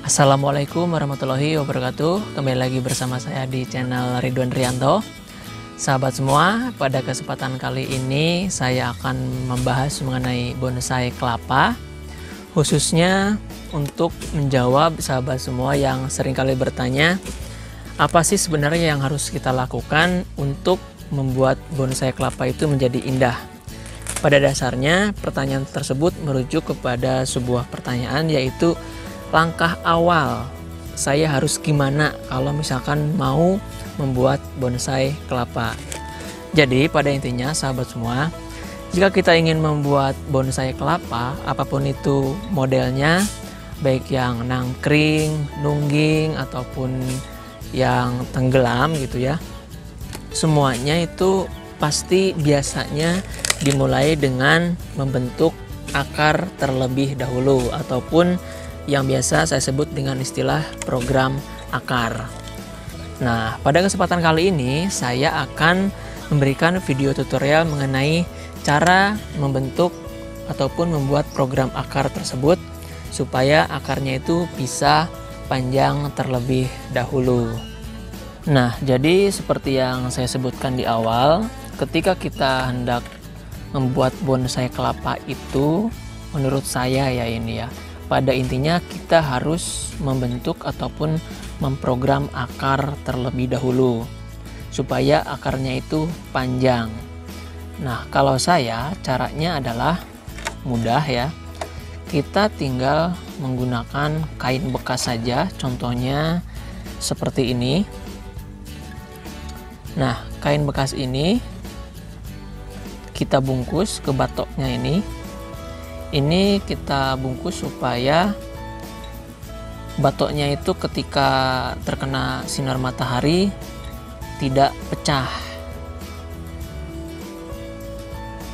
Assalamualaikum warahmatullahi wabarakatuh. Kembali lagi bersama saya di channel Ridwan Rianto. Sahabat semua, pada kesempatan kali ini saya akan membahas mengenai bonsai kelapa, khususnya untuk menjawab sahabat semua yang seringkali bertanya, apa sih sebenarnya yang harus kita lakukan untuk membuat bonsai kelapa itu menjadi indah. Pada dasarnya pertanyaan tersebut merujuk kepada sebuah pertanyaan, yaitu langkah awal saya harus gimana kalau misalkan mau membuat bonsai kelapa. Jadi pada intinya sahabat semua, jika kita ingin membuat bonsai kelapa, apapun itu modelnya, baik yang nangkring, nungging ataupun yang tenggelam gitu ya, semuanya itu pasti biasanya dimulai dengan membentuk akar terlebih dahulu, ataupun yang biasa saya sebut dengan istilah program akar. Nah, pada kesempatan kali ini saya akan memberikan video tutorial mengenai cara membentuk ataupun membuat program akar tersebut supaya akarnya itu bisa panjang terlebih dahulu. Nah, jadi seperti yang saya sebutkan di awal, ketika kita hendak membuat bonsai kelapa itu, menurut saya ya ini ya, pada intinya kita harus membentuk ataupun memprogram akar terlebih dahulu supaya akarnya itu panjang. Nah, kalau saya caranya adalah mudah ya. Kita tinggal menggunakan kain bekas saja, contohnya seperti ini. Nah, kain bekas ini kita bungkus ke batoknya ini. Ini kita bungkus supaya batoknya itu ketika terkena sinar matahari tidak pecah.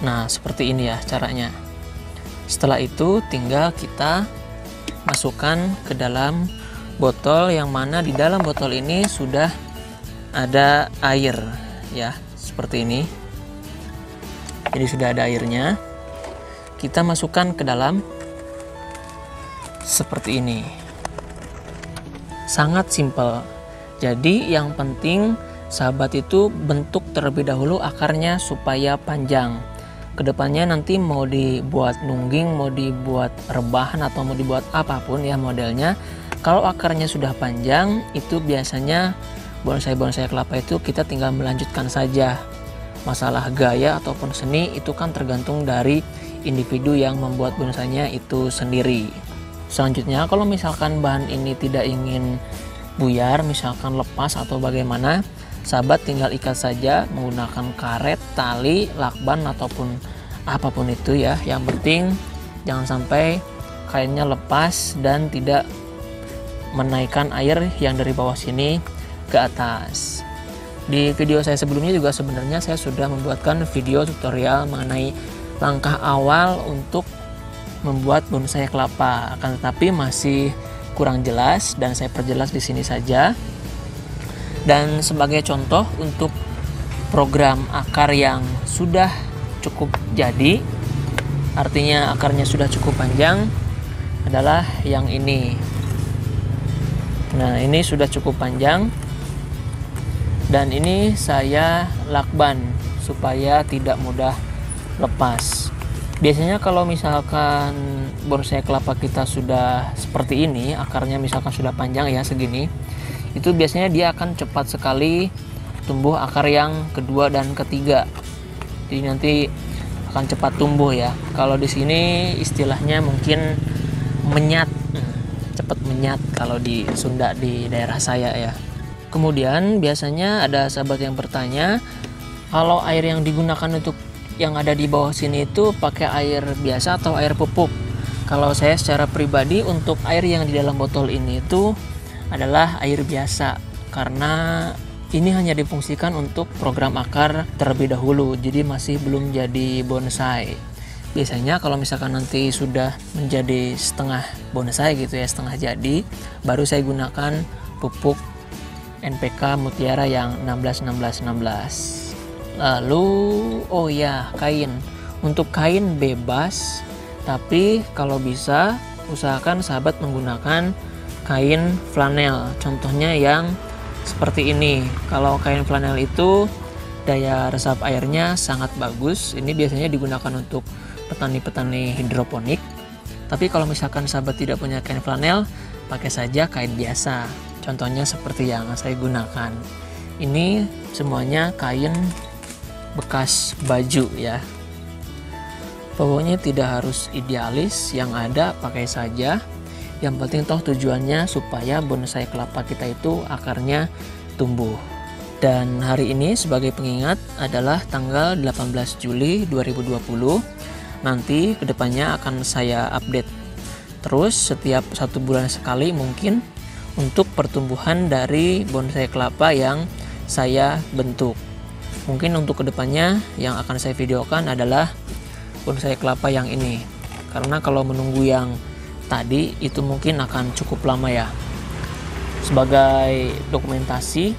Nah, seperti ini ya caranya. Setelah itu tinggal kita masukkan ke dalam botol, yang mana di dalam botol ini sudah ada air ya, seperti ini. Jadi sudah ada airnya. Kita masukkan ke dalam seperti ini. Sangat simpel. Jadi yang penting sahabat itu bentuk terlebih dahulu akarnya supaya panjang. Kedepannya nanti mau dibuat nungging, mau dibuat rebahan, atau mau dibuat apapun ya modelnya, kalau akarnya sudah panjang, itu biasanya bonsai-bonsai kelapa itu kita tinggal melanjutkan saja. Masalah gaya ataupun seni itu kan tergantung dari individu yang membuat bonsainya itu sendiri. Selanjutnya, kalau misalkan bahan ini tidak ingin buyar, misalkan lepas atau bagaimana, sahabat tinggal ikat saja menggunakan karet, tali, lakban ataupun apapun itu ya. Yang penting jangan sampai kainnya lepas dan tidak menaikkan air yang dari bawah sini ke atas. Di video saya sebelumnya juga sebenarnya saya sudah membuatkan video tutorial mengenai langkah awal untuk membuat bonsai kelapa, akan tetapi masih kurang jelas dan saya perjelas di sini saja. Dan sebagai contoh untuk program akar yang sudah cukup jadi, artinya akarnya sudah cukup panjang, adalah yang ini. Nah, ini sudah cukup panjang dan ini saya lakban supaya tidak mudah lepas. Biasanya kalau misalkan bonsai kelapa kita sudah seperti ini, akarnya misalkan sudah panjang ya segini, itu biasanya dia akan cepat sekali tumbuh akar yang kedua dan ketiga. Jadi nanti akan cepat tumbuh ya. Kalau di sini istilahnya mungkin menyat, cepat menyat kalau di Sunda di daerah saya ya. Kemudian biasanya ada sahabat yang bertanya, kalau air yang digunakan untuk yang ada di bawah sini itu pakai air biasa atau air pupuk? Kalau saya secara pribadi untuk air yang di dalam botol ini itu adalah air biasa, karena ini hanya difungsikan untuk program akar terlebih dahulu, jadi masih belum jadi bonsai. Biasanya kalau misalkan nanti sudah menjadi setengah bonsai gitu ya, setengah jadi, baru saya gunakan pupuk NPK Mutiara yang 16-16-16. Lalu oh ya, kain. Untuk kain bebas, tapi kalau bisa usahakan sahabat menggunakan kain flanel. Contohnya yang seperti ini. Kalau kain flanel itu daya resap airnya sangat bagus. Ini biasanya digunakan untuk petani-petani hidroponik. Tapi kalau misalkan sahabat tidak punya kain flanel, pakai saja kain biasa. Contohnya seperti yang saya gunakan. Ini semuanya kain bekas baju ya. Pokoknya tidak harus idealis, yang ada pakai saja. Yang penting toh tujuannya supaya bonsai kelapa kita itu akarnya tumbuh. Dan hari ini sebagai pengingat adalah tanggal 18 Juli 2020. Nanti kedepannya akan saya update terus setiap 1 bulan sekali mungkin untuk pertumbuhan dari bonsai kelapa yang saya bentuk. Mungkin untuk kedepannya yang akan saya videokan adalah bonsai kelapa yang ini. Karena kalau menunggu yang tadi itu mungkin akan cukup lama ya. Sebagai dokumentasi,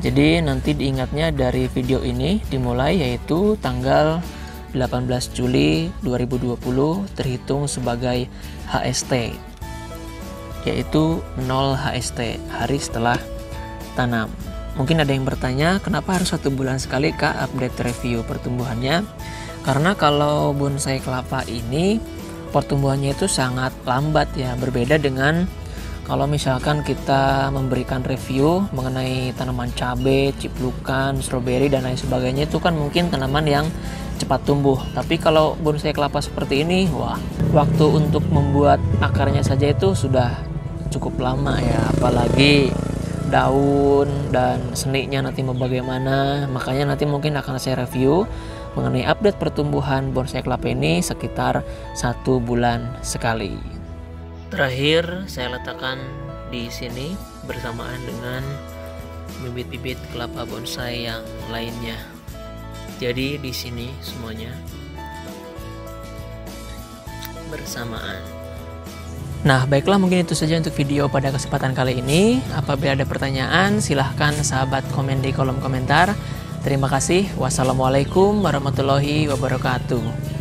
jadi nanti diingatnya dari video ini dimulai yaitu tanggal 18 Juli 2020 terhitung sebagai HST, yaitu 0 HST, hari setelah tanam. Mungkin ada yang bertanya, kenapa harus 1 bulan sekali Kak update review pertumbuhannya? Karena kalau bonsai kelapa ini pertumbuhannya itu sangat lambat ya, berbeda dengan kalau misalkan kita memberikan review mengenai tanaman cabai, ciplukan, stroberi dan lain sebagainya, itu kan mungkin tanaman yang cepat tumbuh. Tapi kalau bonsai kelapa seperti ini, wah, waktu untuk membuat akarnya saja itu sudah cukup lama ya, apalagi daun dan seninya nanti mau bagaimana. Makanya nanti mungkin akan saya review mengenai update pertumbuhan bonsai kelapa ini sekitar 1 bulan sekali. Terakhir saya letakkan di sini bersamaan dengan bibit-bibit kelapa bonsai yang lainnya. Jadi di sini semuanya bersamaan. Nah, baiklah, mungkin itu saja untuk video pada kesempatan kali ini. Apabila ada pertanyaan, silahkan sahabat komen di kolom komentar. Terima kasih. Wassalamualaikum warahmatullahi wabarakatuh.